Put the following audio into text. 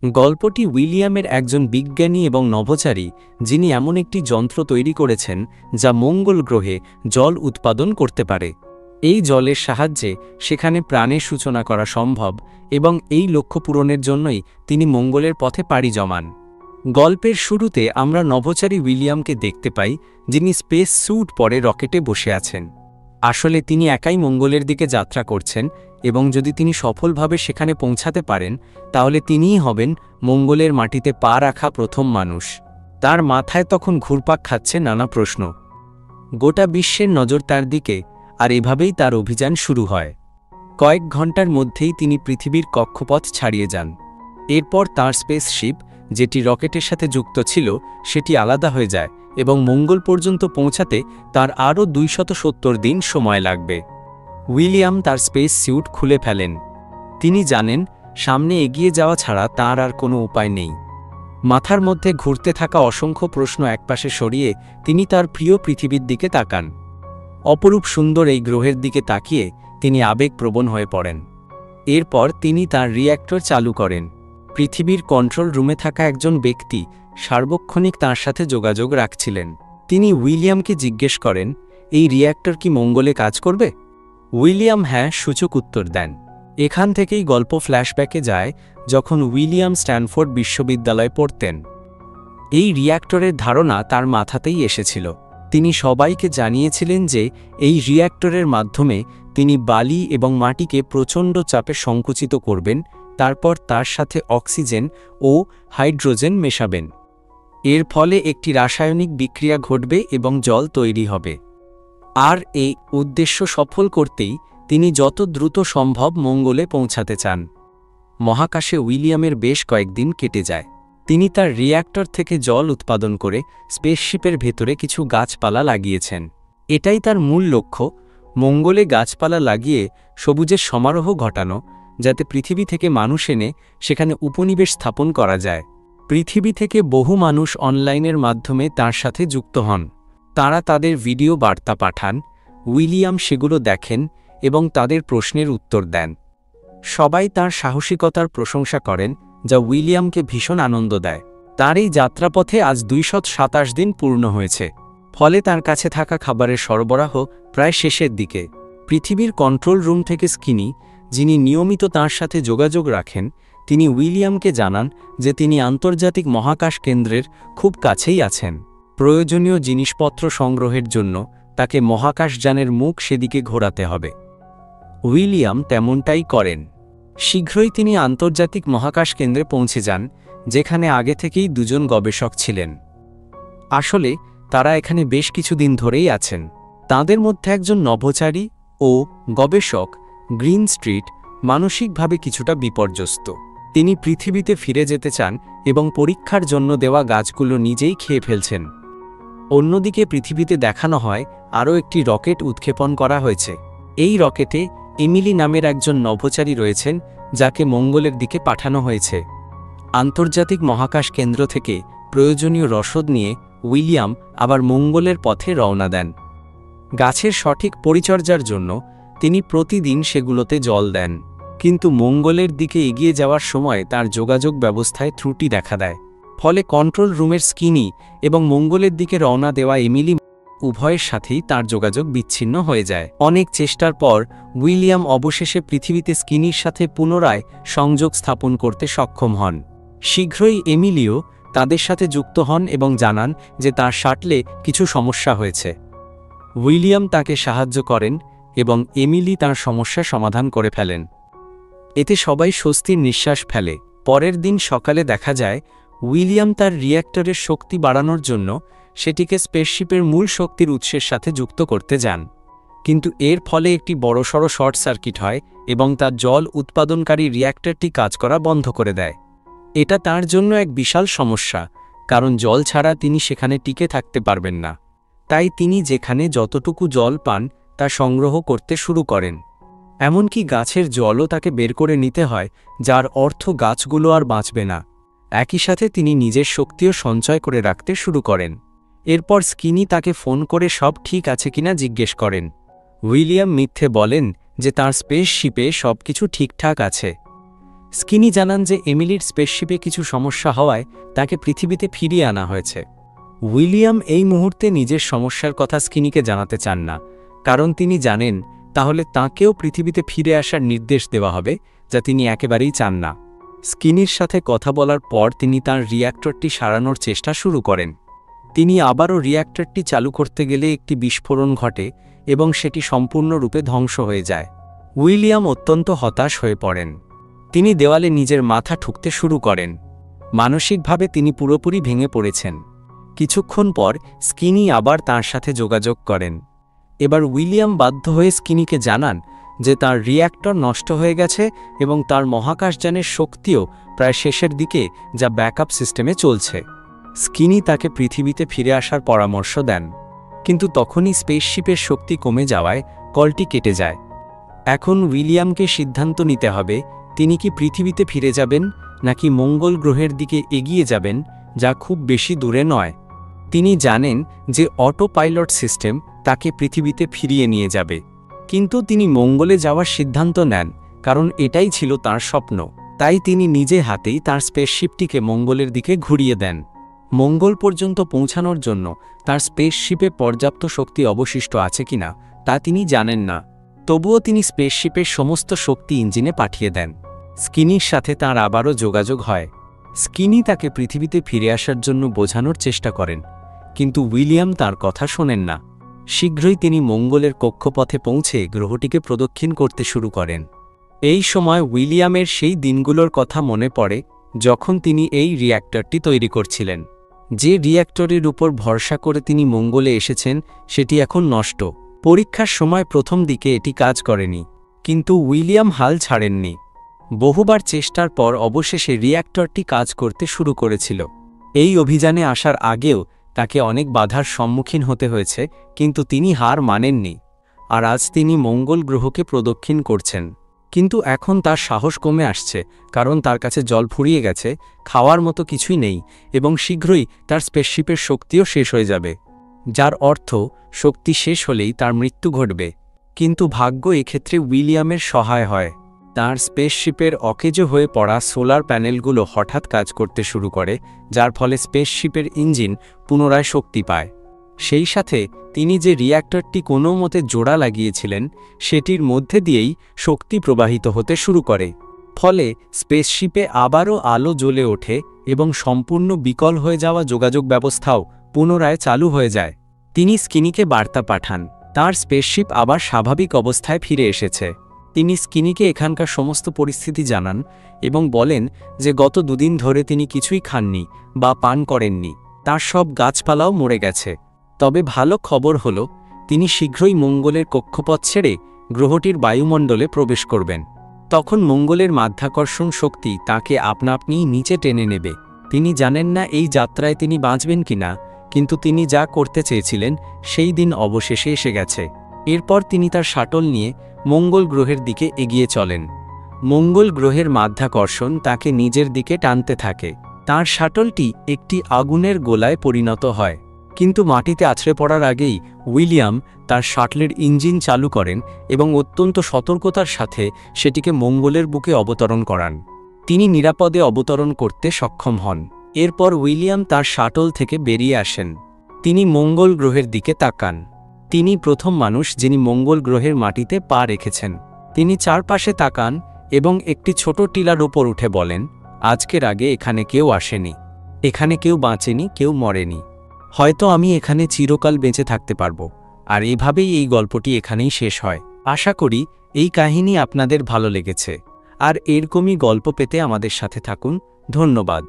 গল্পটি উইলিয়ামের একজন বিজ্ঞানী এবং নভোচারী যিনি এমন একটি যন্ত্র তৈরি করেছেন যা মঙ্গল গ্রহে জল উৎপাদন করতে পারে। এই জলের সাহায্যে সেখানে প্রাণের সূচনা করা সম্ভব এবং এই লক্ষ্য পূরণের জন্যই তিনি মঙ্গলের পথে পাড়ি জমান। গল্পের শুরুতে আমরা নভোচারী উইলিয়ামকে দেখতে পাই, যিনি স্পেস স্যুট পরে রকেটে বসে আছেন। আসলে তিনি একাই মঙ্গলের দিকে যাত্রা করছেন এবং যদি তিনি সফলভাবে সেখানে পৌঁছাতে পারেন তাহলে তিনিই হবেন মঙ্গলের মাটিতে পা রাখা প্রথম মানুষ। তার মাথায় তখন ঘুরপাক খাচ্ছে নানা প্রশ্ন। গোটা বিশ্বের নজর তার দিকে, আর এভাবেই তার অভিযান শুরু হয়। কয়েক ঘন্টার মধ্যেই তিনি পৃথিবীর কক্ষপথ ছাড়িয়ে যান। এরপর তার স্পেসশিপ, যেটি রকেটের সাথে যুক্ত ছিল, সেটি আলাদা হয়ে যায় এবং মঙ্গল পর্যন্ত পৌঁছাতে তার আরও 270 দিন সময় লাগবে। উইলিয়াম তার স্পেস স্যুট খুলে ফেলেন। তিনি জানেন সামনে এগিয়ে যাওয়া ছাড়া তার আর কোনো উপায় নেই। মাথার মধ্যে ঘুরতে থাকা অসংখ্য প্রশ্ন একপাশে সরিয়ে তিনি তার প্রিয় পৃথিবীর দিকে তাকান। অপরূপ সুন্দর এই গ্রহের দিকে তাকিয়ে তিনি আবেগপ্রবণ হয়ে পড়েন। এরপর তিনি তার রিয়্যাক্টর চালু করেন। পৃথিবীর কন্ট্রোল রুমে থাকা একজন ব্যক্তি সার্বক্ষণিক তাঁর সাথে যোগাযোগ রাখছিলেন। তিনি উইলিয়ামকে জিজ্ঞেস করেন, এই রিয়্যাক্টর কি মঙ্গলে কাজ করবে? উইলিয়াম হ্যাঁ সূচক উত্তর দেন। এখান থেকেই গল্প ফ্ল্যাশব্যাকে যায় যখন উইলিয়াম স্ট্যানফোর্ড বিশ্ববিদ্যালয়ে পড়তেন। এই রিয়্যাক্টরের ধারণা তার মাথাতেই এসেছিল। তিনি সবাইকে জানিয়েছিলেন যে এই রিয়্যাক্টরের মাধ্যমে তিনি বালি এবং মাটিকে প্রচণ্ড চাপে সংকুচিত করবেন, তারপর তার সাথে অক্সিজেন ও হাইড্রোজেন মেশাবেন। এর ফলে একটি রাসায়নিক বিক্রিয়া ঘটবে এবং জল তৈরি হবে। আর এই উদ্দেশ্য সফল করতেই তিনি যত দ্রুত সম্ভব মঙ্গলে পৌঁছাতে চান। মহাকাশে উইলিয়ামের বেশ কয়েকদিন কেটে যায়। তিনি তার রিয়্যাক্টর থেকে জল উৎপাদন করে স্পেসশিপের ভেতরে কিছু গাছপালা লাগিয়েছেন। এটাই তার মূল লক্ষ্য, মঙ্গলে গাছপালা লাগিয়ে সবুজের সমারোহ ঘটানো, যাতে পৃথিবী থেকে মানুষ এনে সেখানে উপনিবেশ স্থাপন করা যায়। পৃথিবী থেকে বহু মানুষ অনলাইনের মাধ্যমে তার সাথে যুক্ত হন। তারা তাদের ভিডিও বার্তা পাঠান, উইলিয়াম সেগুলো দেখেন এবং তাদের প্রশ্নের উত্তর দেন। সবাই তার সাহসিকতার প্রশংসা করেন, যা উইলিয়ামকে ভীষণ আনন্দ দেয়। তার এই যাত্রাপথে আজ 227 দিন পূর্ণ হয়েছে। ফলে তার কাছে থাকা খাবারের সরবরাহ প্রায় শেষের দিকে। পৃথিবীর কন্ট্রোল রুম থেকে স্কিনি, যিনি নিয়মিত তাঁর সাথে যোগাযোগ রাখেন, তিনি উইলিয়ামকে জানান যে তিনি আন্তর্জাতিক মহাকাশ কেন্দ্রের খুব কাছেই আছেন। প্রয়োজনীয় জিনিসপত্র সংগ্রহের জন্য তাকে মহাকাশযানের মুখ সেদিকে ঘোরাতে হবে। উইলিয়াম তেমনটাই করেন। শীঘ্রই তিনি আন্তর্জাতিক মহাকাশ কেন্দ্রে পৌঁছে যান, যেখানে আগে থেকেই দুজন গবেষক ছিলেন। আসলে তারা এখানে বেশ কিছুদিন ধরেই আছেন। তাদের মধ্যে একজন নভোচারী ও গবেষক গ্রিন স্ট্রিট মানসিকভাবে কিছুটা বিপর্যস্ত। তিনি পৃথিবীতে ফিরে যেতে চান এবং পরীক্ষার জন্য দেওয়া গাছগুলো নিজেই খেয়ে ফেলছেন। অন্যদিকে পৃথিবীতে দেখানো হয় আরও একটি রকেট উৎক্ষেপণ করা হয়েছে। এই রকেটে এমিলি নামের একজন নভোচারী রয়েছেন, যাকে মঙ্গলের দিকে পাঠানো হয়েছে। আন্তর্জাতিক মহাকাশ কেন্দ্র থেকে প্রয়োজনীয় রসদ নিয়ে উইলিয়াম আবার মঙ্গলের পথে রওনা দেন। গাছের সঠিক পরিচর্যার জন্য তিনি প্রতিদিন সেগুলোতে জল দেন। কিন্তু মঙ্গলের দিকে এগিয়ে যাওয়ার সময় তার যোগাযোগ ব্যবস্থায় ত্রুটি দেখা দেয়। ফলে কন্ট্রোল রুমের স্কিনি এবং মঙ্গলের দিকে রওনা দেওয়া এমিলি উভয়ের সাথেই তার যোগাযোগ বিচ্ছিন্ন হয়ে যায়। অনেক চেষ্টার পর উইলিয়াম অবশেষে পৃথিবীতে স্কিনির সাথে পুনরায় সংযোগ স্থাপন করতে সক্ষম হন। শীঘ্রই এমিলিও তাদের সাথে যুক্ত হন এবং জানান যে তার শাটলে কিছু সমস্যা হয়েছে। উইলিয়াম তাকে সাহায্য করেন এবং এমিলি তার সমস্যা সমাধান করে ফেলেন। এতে সবাই স্বস্তির নিঃশ্বাস ফেলে। পরের দিন সকালে দেখা যায় উইলিয়াম তার রিয়্যাক্টরের শক্তি বাড়ানোর জন্য সেটিকে স্পেসশিপের মূল শক্তির উৎসের সাথে যুক্ত করতে যান। কিন্তু এর ফলে একটি বড়সড় শর্ট সার্কিট হয় এবং তার জল উৎপাদনকারী রিয়্যাক্টরটি কাজ করা বন্ধ করে দেয়। এটা তার জন্য এক বিশাল সমস্যা, কারণ জল ছাড়া তিনি সেখানে টিকে থাকতে পারবেন না। তাই তিনি যেখানে যতটুকু জল পান তা সংগ্রহ করতে শুরু করেন। এমনকি গাছের জলও তাকে বের করে নিতে হয়, যার অর্থ গাছগুলো আর বাঁচবে না। একই সাথে তিনি নিজের শক্তিও সঞ্চয় করে রাখতে শুরু করেন। এরপর স্কিনি তাকে ফোন করে সব ঠিক আছে কিনা জিজ্ঞেস করেন। উইলিয়াম মিথ্যে বলেন যে তার স্পেসশিপে সবকিছু ঠিকঠাক আছে। স্কিনি জানান যে এমিলির স্পেসশিপে কিছু সমস্যা হওয়ায় তাকে পৃথিবীতে ফিরিয়ে আনা হয়েছে। উইলিয়াম এই মুহূর্তে নিজের সমস্যার কথা স্কিনিকে জানাতে চান না, কারণ তিনি জানেন তাহলে তাঁকেও পৃথিবীতে ফিরে আসার নির্দেশ দেওয়া হবে, যা তিনি একেবারেই চান না। স্কিনির সাথে কথা বলার পর তিনি তাঁর রিয়্যাক্টরটি সারানোর চেষ্টা শুরু করেন। তিনি আবারও রিয়্যাক্টরটি চালু করতে গেলে একটি বিস্ফোরণ ঘটে এবং সেটি সম্পূর্ণরূপে ধ্বংস হয়ে যায়। উইলিয়াম অত্যন্ত হতাশ হয়ে পড়েন। তিনি দেওয়ালে নিজের মাথা ঠুকতে শুরু করেন। মানসিকভাবে তিনি পুরোপুরি ভেঙে পড়েছেন। কিছুক্ষণ পর স্কিনি আবার তাঁর সাথে যোগাযোগ করেন। এবার উইলিয়াম বাধ্য হয়ে স্কিনিকে জানান যে তার রিয়্যাক্টর নষ্ট হয়ে গেছে এবং তার মহাকাশযানের শক্তিও প্রায় শেষের দিকে, যা ব্যাকআপ সিস্টেমে চলছে। স্কিনি তাকে পৃথিবীতে ফিরে আসার পরামর্শ দেন, কিন্তু তখনই স্পেসশিপের শক্তি কমে যাওয়ায় কলটি কেটে যায়। এখন উইলিয়ামকে সিদ্ধান্ত নিতে হবে তিনি কি পৃথিবীতে ফিরে যাবেন নাকি মঙ্গল গ্রহের দিকে এগিয়ে যাবেন, যা খুব বেশি দূরে নয়। তিনি জানেন যে অটো পাইলট সিস্টেম তাকে পৃথিবীতে ফিরিয়ে নিয়ে যাবে, কিন্তু তিনি মঙ্গলে যাওয়ার সিদ্ধান্ত নেন কারণ এটাই ছিল তার স্বপ্ন। তাই তিনি নিজে হাতেই তার স্পেসশিপটিকে মঙ্গলের দিকে ঘুরিয়ে দেন। মঙ্গল পর্যন্ত পৌঁছানোর জন্য তার স্পেসশিপে পর্যাপ্ত শক্তি অবশিষ্ট আছে কিনা তা তিনি জানেন না, তবুও তিনি স্পেসশিপের সমস্ত শক্তি ইঞ্জিনে পাঠিয়ে দেন। স্কিনির সাথে তাঁর আবারও যোগাযোগ হয়। স্কিনি তাকে পৃথিবীতে ফিরে আসার জন্য বোঝানোর চেষ্টা করেন, কিন্তু উইলিয়াম তার কথা শোনেন না। শীঘ্রই তিনি মঙ্গলের কক্ষপথে পৌঁছে গ্রহটিকে প্রদক্ষিণ করতে শুরু করেন। এই সময় উইলিয়ামের সেই দিনগুলোর কথা মনে পড়ে যখন তিনি এই রিয়্যাক্টরটি তৈরি করছিলেন। যে রিয়্যাক্টরের উপর ভরসা করে তিনি মঙ্গলে এসেছেন সেটি এখন নষ্ট। পরীক্ষার সময় প্রথম দিকে এটি কাজ করেনি, কিন্তু উইলিয়াম হাল ছাড়েননি। বহুবার চেষ্টার পর অবশেষে রিয়্যাক্টরটি কাজ করতে শুরু করেছিল। এই অভিযানে আসার আগেও তাকে অনেক বাধার সম্মুখীন হতে হয়েছে, কিন্তু তিনি হার মানেননি। আর আজ তিনি মঙ্গল গ্রহকে প্রদক্ষিণ করছেন। কিন্তু এখন তার সাহস কমে আসছে, কারণ তার কাছে জল ফুরিয়ে গেছে, খাওয়ার মতো কিছুই নেই এবং শীঘ্রই তার স্পেসশিপের শক্তিও শেষ হয়ে যাবে, যার অর্থ শক্তি শেষ হলেই তার মৃত্যু ঘটবে। কিন্তু ভাগ্য এক্ষেত্রে উইলিয়ামের সহায় হয়। তার স্পেসশিপের অকেজো হয়ে পড়া সোলার প্যানেলগুলো হঠাৎ কাজ করতে শুরু করে, যার ফলে স্পেসশিপের ইঞ্জিন পুনরায় শক্তি পায়। সেই সাথে তিনি যে রিয়্যাক্টরটি কোনো মতে জোড়া লাগিয়েছিলেন সেটির মধ্যে দিয়েই শক্তি প্রবাহিত হতে শুরু করে। ফলে স্পেসশিপে আবারও আলো জ্বলে ওঠে এবং সম্পূর্ণ বিকল হয়ে যাওয়া যোগাযোগ ব্যবস্থাও পুনরায় চালু হয়ে যায়। তিনি স্কিনিকে বার্তা পাঠান তার স্পেসশিপ আবার স্বাভাবিক অবস্থায় ফিরে এসেছে। তিনি স্কিনিকে এখানকার সমস্ত পরিস্থিতি জানান এবং বলেন যে গত দুদিন ধরে তিনি কিছুই খাননি বা পান করেননি, তার সব গাছপালাও মরে গেছে। তবে ভালো খবর হলো তিনি শীঘ্রই মঙ্গলের কক্ষপথ ছেড়ে গ্রহটির বায়ুমণ্ডলে প্রবেশ করবেন। তখন মঙ্গলের মাধ্যাকর্ষণ শক্তি তাকে আপনা আপনিই নিচে টেনে নেবে। তিনি জানেন না এই যাত্রায় তিনি বাঁচবেন কিনা, কিন্তু তিনি যা করতে চেয়েছিলেন সেই দিন অবশেষে এসে গেছে। এরপর তিনি তার শাটল নিয়ে মঙ্গল গ্রহের দিকে এগিয়ে চলেন। মঙ্গল গ্রহের মাধ্যাকর্ষণ তাকে নিজের দিকে টানতে থাকে। তার শাটলটি একটি আগুনের গোলায় পরিণত হয়, কিন্তু মাটিতে আছড়ে পড়ার আগেই উইলিয়াম তার শাটলের ইঞ্জিন চালু করেন এবং অত্যন্ত সতর্কতার সাথে সেটিকে মঙ্গলের বুকে অবতরণ করান। তিনি নিরাপদে অবতরণ করতে সক্ষম হন। এরপর উইলিয়াম তার শাটল থেকে বেরিয়ে আসেন। তিনি মঙ্গল গ্রহের দিকে তাকান। তিনি প্রথম মানুষ যিনি মঙ্গল গ্রহের মাটিতে পা রেখেছেন। তিনি চারপাশে তাকান এবং একটি ছোট টিলার উপর উঠে বলেন, আজকের আগে এখানে কেউ আসেনি, এখানে কেউ বাঁচেনি, কেউ মরেনি। হয়তো আমি এখানে চিরকাল বেঁচে থাকতে পারবো। আর এভাবেই এই গল্পটি এখানেই শেষ হয়। আশা করি এই কাহিনী আপনাদের ভালো লেগেছে। আর এরকমই গল্প পেতে আমাদের সাথে থাকুন। ধন্যবাদ।